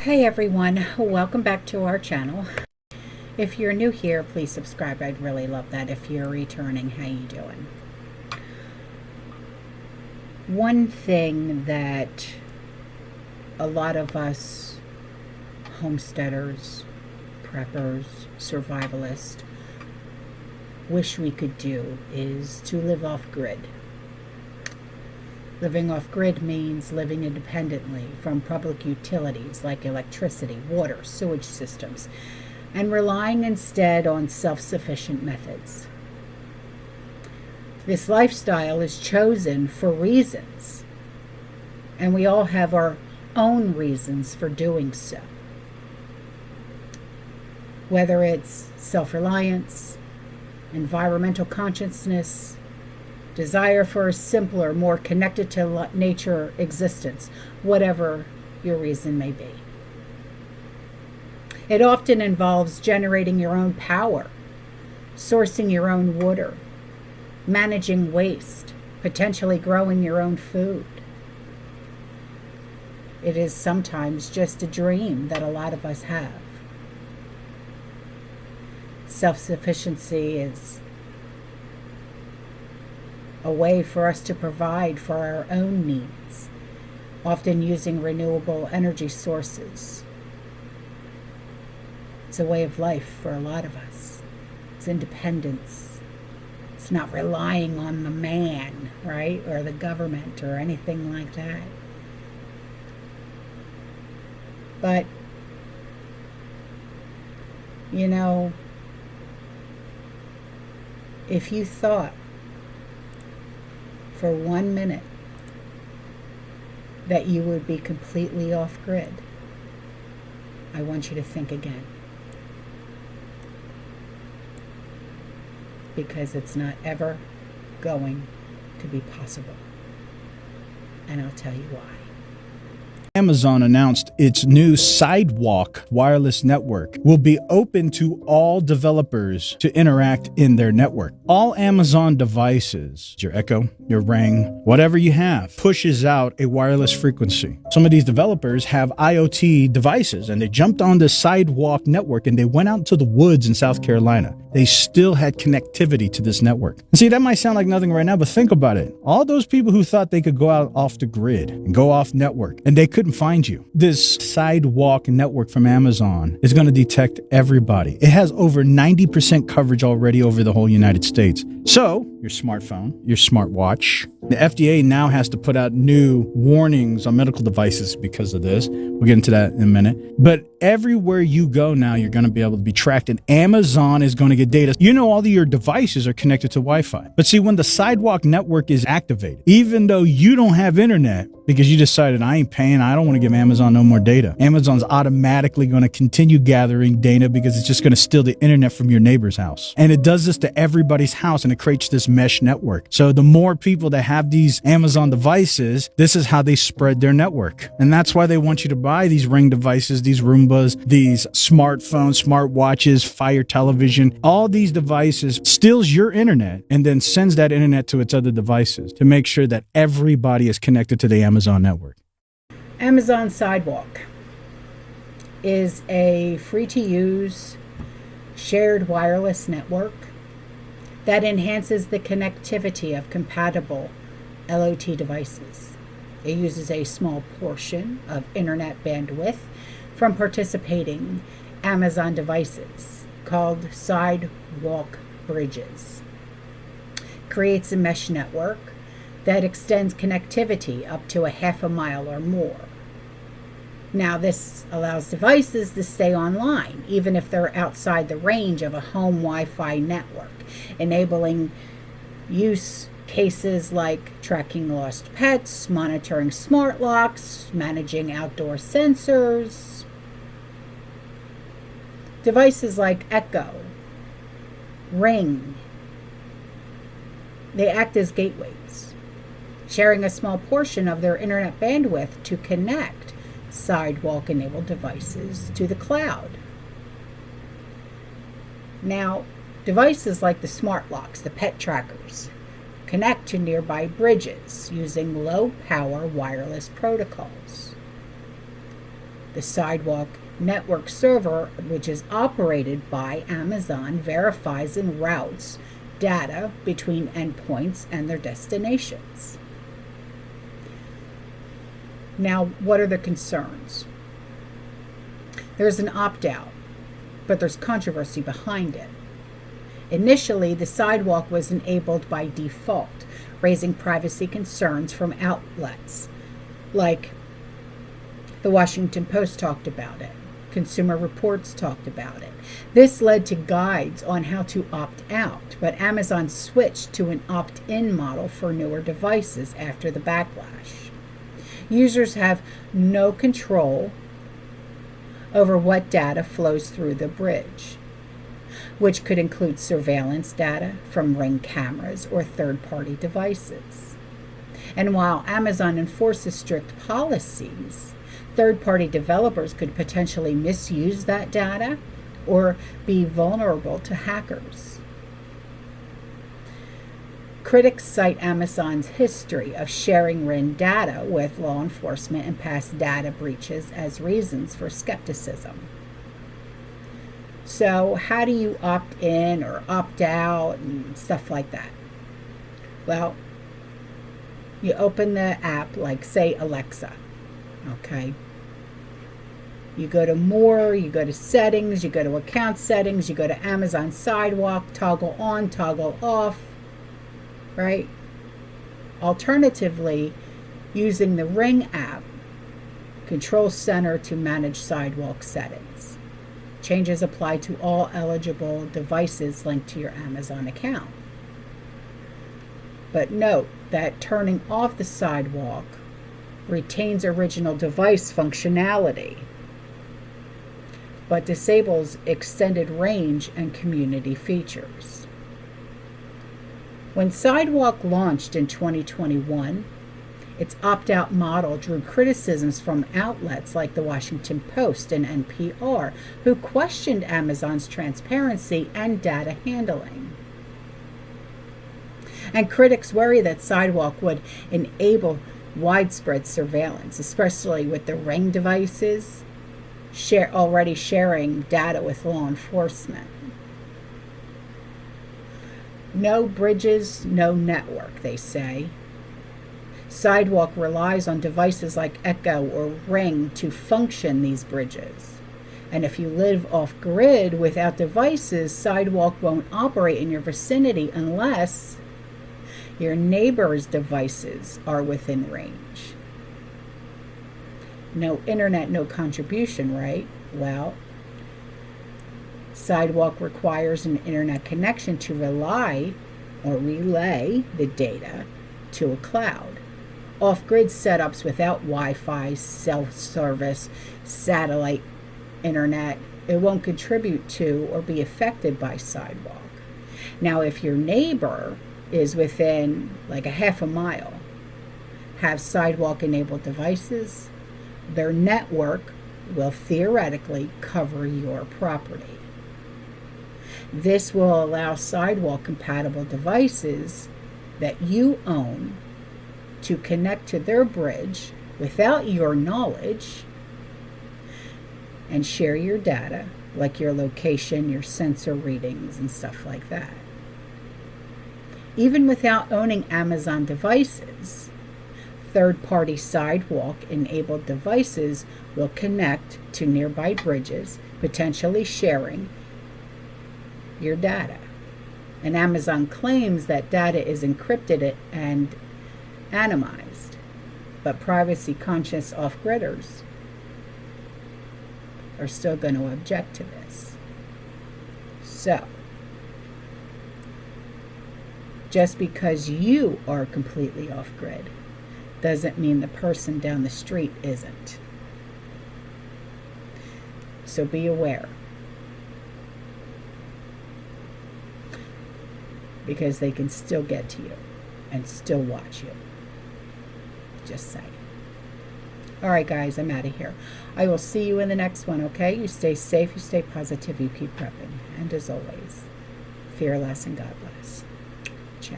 Hey everyone, welcome back to our channel. If you're new here, please subscribe. I'd really love that. If you're returning, how you doing? One thing that a lot of us homesteaders, preppers, survivalists wish we could do is to live off grid. Living off grid means living independently from public utilities like electricity, water, sewage systems, and relying instead on self-sufficient methods. This lifestyle is chosen for reasons, and we all have our own reasons for doing so. Whether it's self-reliance, environmental consciousness, desire for a simpler, more connected to nature existence, whatever your reason may be. It often involves generating your own power, sourcing your own water, managing waste, potentially growing your own food. It is sometimes just a dream that a lot of us have. Self-sufficiency is a way for us to provide for our own needs, often using renewable energy sources. It's a way of life for a lot of us. It's independence. It's not relying on the man, right? Or the government or anything like that. But, you know, if you thought for 1 minute that you would be completely off grid, I want you to think again. Because it's not ever going to be possible. And I'll tell you why. Amazon announced its new Sidewalk wireless network will be open to all developers to interact in their network. All Amazon devices, your Echo, your Ring, whatever you have, pushes out a wireless frequency. Some of these developers have IoT devices and they jumped on the Sidewalk network and they went out into the woods in South Carolina. They still had connectivity to this network. And see, that might sound like nothing right now, but think about it. All those people who thought they could go out off the grid and go off network and they couldn't find you. This Sidewalk network from Amazon is going to detect everybody. It has over 90% coverage already over the whole United States. So your smartphone, your smartwatch, the FDA now has to put out new warnings on medical devices because of this. We'll get into that in a minute. But everywhere you go now, you're going to be able to be tracked, and Amazon is going to get data. You know, all of your devices are connected to Wi-Fi. But see, when the Sidewalk network is activated, even though you don't have internet because you decided I ain't paying, I don't want to give Amazon no more data, Amazon's automatically going to continue gathering data because it's just going to steal the internet from your neighbor's house. And it does this to everybody's house, and it creates this mesh network. So the more people that have these Amazon devices, this is how they spread their network. And that's why they want you to buy these Ring devices, these Roombas, these smartphones, smartwatches, Fire television. All these devices steals your internet and then sends that internet to its other devices to make sure that everybody is connected to the Amazon network. Amazon Sidewalk is a free-to-use shared wireless network that enhances the connectivity of compatible LOT devices. It uses a small portion of internet bandwidth from participating Amazon devices called Sidewalk bridges. Creates a mesh network that extends connectivity up to a half a mile or more. Now, this allows devices to stay online, even if they're outside the range of a home Wi-Fi network, enabling use cases like tracking lost pets, monitoring smart locks, managing outdoor sensors. Devices like Echo, Ring, they act as gateways, sharing a small portion of their internet bandwidth to connect Sidewalk-enabled devices to the cloud. Now, devices like the smart locks, the pet trackers, connect to nearby bridges using low-power wireless protocols. The Sidewalk network server, which is operated by Amazon, verifies and routes data between endpoints and their destinations. Now, what are the concerns? There's an opt-out, but there's controversy behind it. Initially, the Sidewalk was enabled by default, raising privacy concerns from outlets like the Washington Post talked about it. Consumer Reports talked about it. This led to guides on how to opt out, but Amazon switched to an opt-in model for newer devices after the backlash. Users have no control over what data flows through the bridge, which could include surveillance data from Ring cameras or third-party devices. And while Amazon enforces strict policies, third-party developers could potentially misuse that data or be vulnerable to hackers. Critics cite Amazon's history of sharing Ring data with law enforcement and past data breaches as reasons for skepticism. So, how do you opt in or opt out and stuff like that? Well, you open the app, like say Alexa, okay? You go to More, you go to Settings, you go to Account Settings, you go to Amazon Sidewalk, toggle on, toggle off, right? Alternatively, using the Ring app, Control Center to manage Sidewalk settings. Changes apply to all eligible devices linked to your Amazon account. But note that turning off the Sidewalk retains original device functionality, but disables extended range and community features. When Sidewalk launched in 2021, its opt-out model drew criticisms from outlets like the Washington Post and NPR, who questioned Amazon's transparency and data handling. And critics worry that Sidewalk would enable widespread surveillance, especially with the Ring devices already sharing data with law enforcement. No bridges, no network, they say. Sidewalk relies on devices like Echo or Ring to function these bridges. And if you live off-grid without devices, Sidewalk won't operate in your vicinity unless your neighbor's devices are within range. No internet, no contribution, right? Well, Sidewalk requires an internet connection to relay the data to a cloud. Off-grid setups without Wi-Fi, self-service, satellite internet, it won't contribute to or be affected by Sidewalk. Now, if your neighbor is within like a half a mile, have Sidewalk-enabled devices, their network will theoretically cover your property. This will allow Sidewalk-compatible devices that you own to connect to their bridge without your knowledge and share your data, like your location, your sensor readings, and stuff like that. Even without owning Amazon devices, third-party Sidewalk-enabled devices will connect to nearby bridges, potentially sharing your data. And Amazon claims that data is encrypted and anonymized, but privacy-conscious off-gridders are still going to object to this. So, just because you are completely off-grid doesn't mean the person down the street isn't. So be aware, because they can still get to you and still watch you. Just saying. All right, guys, I'm out of here. I will see you in the next one, okay? You stay safe, you stay positive, you keep prepping. And as always, fear less and God bless. Ciao.